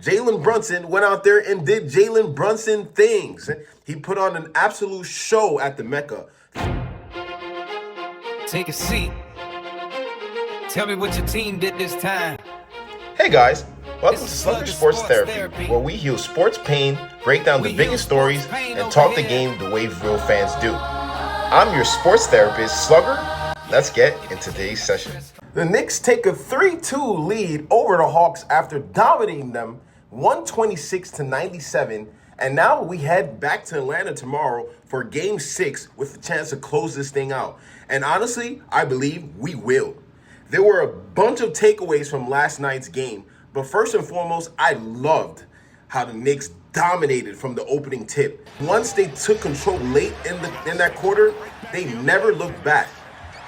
Jalen Brunson went out there and did Jalen Brunson things. He put on an absolute show at the Mecca. Take a seat. Tell me what your team did this time. Hey guys, welcome to Sluggish Sports Therapy, where we heal sports pain, break down the biggest stories, and talk the game the way real fans do. I'm your sports therapist, Slugger. Let's get into today's session. The Knicks take a 3-2 lead over the Hawks after dominating them 126-97, and now we head back to Atlanta tomorrow for Game 6 with a chance to close this thing out. And honestly, I believe we will. There were a bunch of takeaways from last night's game, but first and foremost, I loved how the Knicks dominated from the opening tip. Once they took control late in that quarter, they never looked back.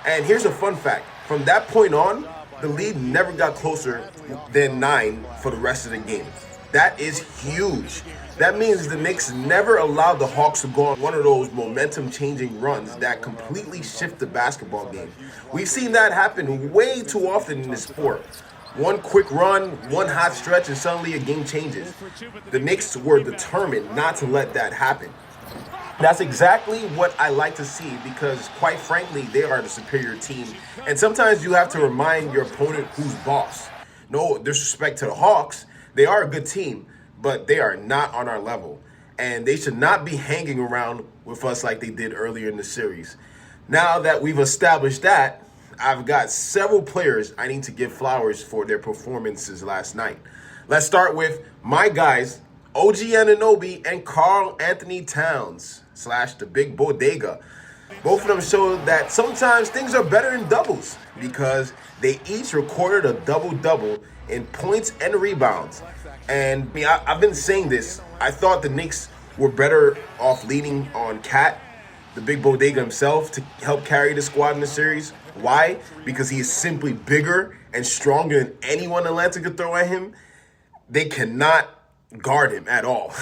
And here's a fun fact. From that point on, the lead never got closer than 9 for the rest of the game. That is huge. That means the Knicks never allowed the Hawks to go on one of those momentum-changing runs that completely shift the basketball game. We've seen that happen way too often in this sport. One quick run, one hot stretch, and suddenly a game changes. The Knicks were determined not to let that happen. That's exactly what I like to see because, quite frankly, they are the superior team. And sometimes you have to remind your opponent who's boss. No disrespect to the Hawks. They are a good team, but they are not on our level. And they should not be hanging around with us like they did earlier in the series. Now that we've established that, I've got several players I need to give flowers for their performances last night. Let's start with my guys, OG Anunoby and Karl-Anthony Towns / the Big Bodega. Both of them showed that sometimes things are better in doubles because they each recorded a double-double in points and rebounds. And I've been saying this. I thought the Knicks were better off leaning on Cat, the Big Bodega himself, to help carry the squad in the series. Why? Because he is simply bigger and stronger than anyone Atlanta could throw at him. They cannot guard him at all.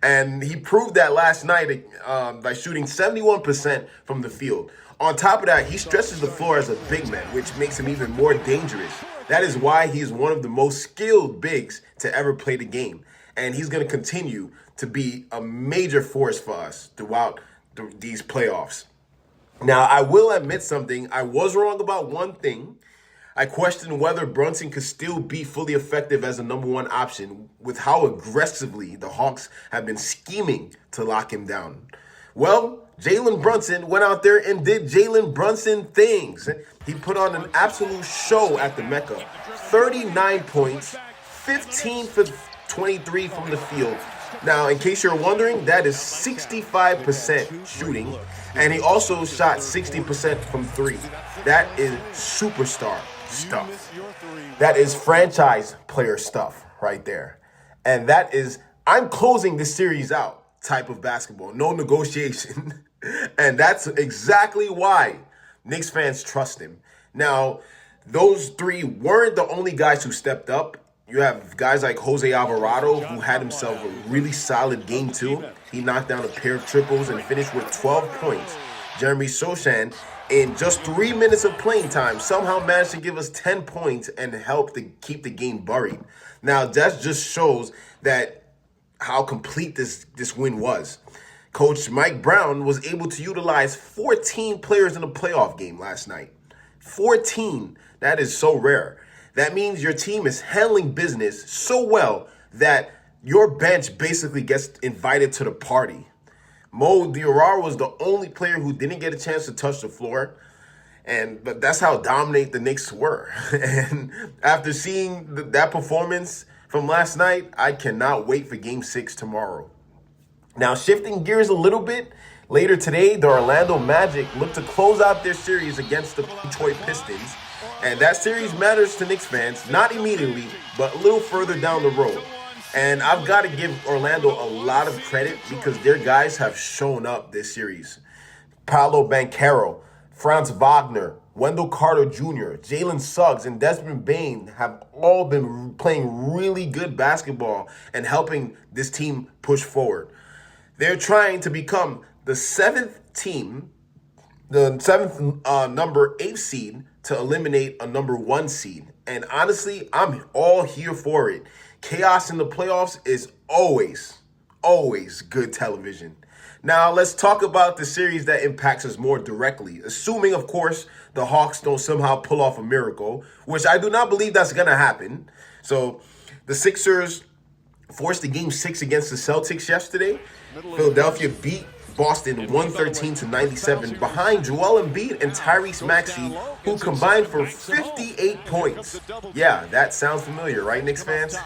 And he proved that last night by shooting 71% from the field. On top of that, he stretches the floor as a big man, which makes him even more dangerous. That is why he's one of the most skilled bigs to ever play the game. And he's going to continue to be a major force for us throughout these playoffs. Now, I will admit something. I was wrong about one thing. I questioned whether Brunson could still be fully effective as a number one option with how aggressively the Hawks have been scheming to lock him down. Well, Jalen Brunson went out there and did Jalen Brunson things. He put on an absolute show at the Mecca. 39 points, 15 for 23 from the field. Now, in case you're wondering, that is 65% shooting, and he also shot 60% from three. That is superstar stuff. That is franchise player stuff right there. And that is, I'm closing this series out type of basketball. No negotiation. And that's exactly why Knicks fans trust him. Now, those three weren't the only guys who stepped up. You have guys like Jose Alvarado, who had himself a really solid game too. He knocked down a pair of triples and finished with 12 points. Jeremy Sochan, in just 3 minutes of playing time, somehow managed to give us 10 points and help to keep the game buried. Now, that just shows that how complete this win was. Coach Mike Brown was able to utilize 14 players in a playoff game last night. 14. That is so rare. That means your team is handling business so well that your bench basically gets invited to the party. Mo Diarra was the only player who didn't get a chance to touch the floor, but that's how dominant the Knicks were. And after seeing that performance from last night, I cannot wait for Game 6 tomorrow. Now, shifting gears a little bit, later today, the Orlando Magic look to close out their series against the Detroit Pistons. And that series matters to Knicks fans, not immediately, but a little further down the road. And I've got to give Orlando a lot of credit because their guys have shown up this series. Paolo Banchero, Franz Wagner, Wendell Carter Jr., Jalen Suggs, and Desmond Bane have all been playing really good basketball and helping this team push forward. They're trying to become the seventh number 8 seed to eliminate a number 1 seed. And honestly, I'm all here for it. Chaos in the playoffs is always good television. Now, let's talk about the series that impacts us more directly, assuming, of course, the Hawks don't somehow pull off a miracle, which I do not believe that's going to happen. So, the Sixers forced the Game 6 against the Celtics yesterday. Philadelphia beat Boston 113-97 behind Joel Embiid and Tyrese Maxey, who combined for 58 points. Yeah, that sounds familiar, right, Knicks fans?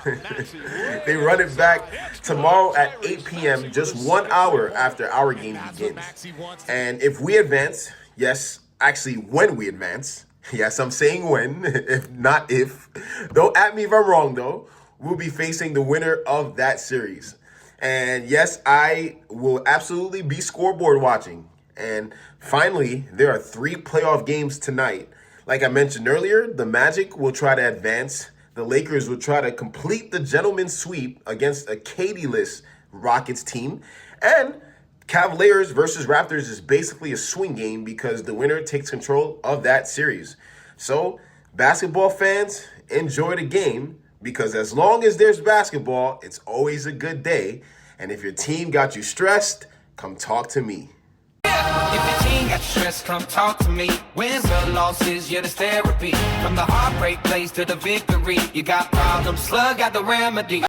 They run it back tomorrow at 8 p.m., just 1 hour after our game begins. And if we advance, yes, actually when we advance, yes, I'm saying when, if not if, don't at me if I'm wrong though, we'll be facing the winner of that series. And yes, I will absolutely be scoreboard watching. And finally, there are 3 playoff games tonight. Like I mentioned earlier, the Magic will try to advance. The Lakers will try to complete the gentleman's sweep against a KD-less Rockets team. And Cavaliers versus Raptors is basically a swing game because the winner takes control of that series. So, basketball fans, enjoy the game. Because as long as there's basketball, it's always a good day. And if your team got you stressed, come talk to me. If your team got stressed, come talk to me. Wins or losses, yeah, there's therapy. From the heartbreak place to the victory, you got problems, Slug got the remedy.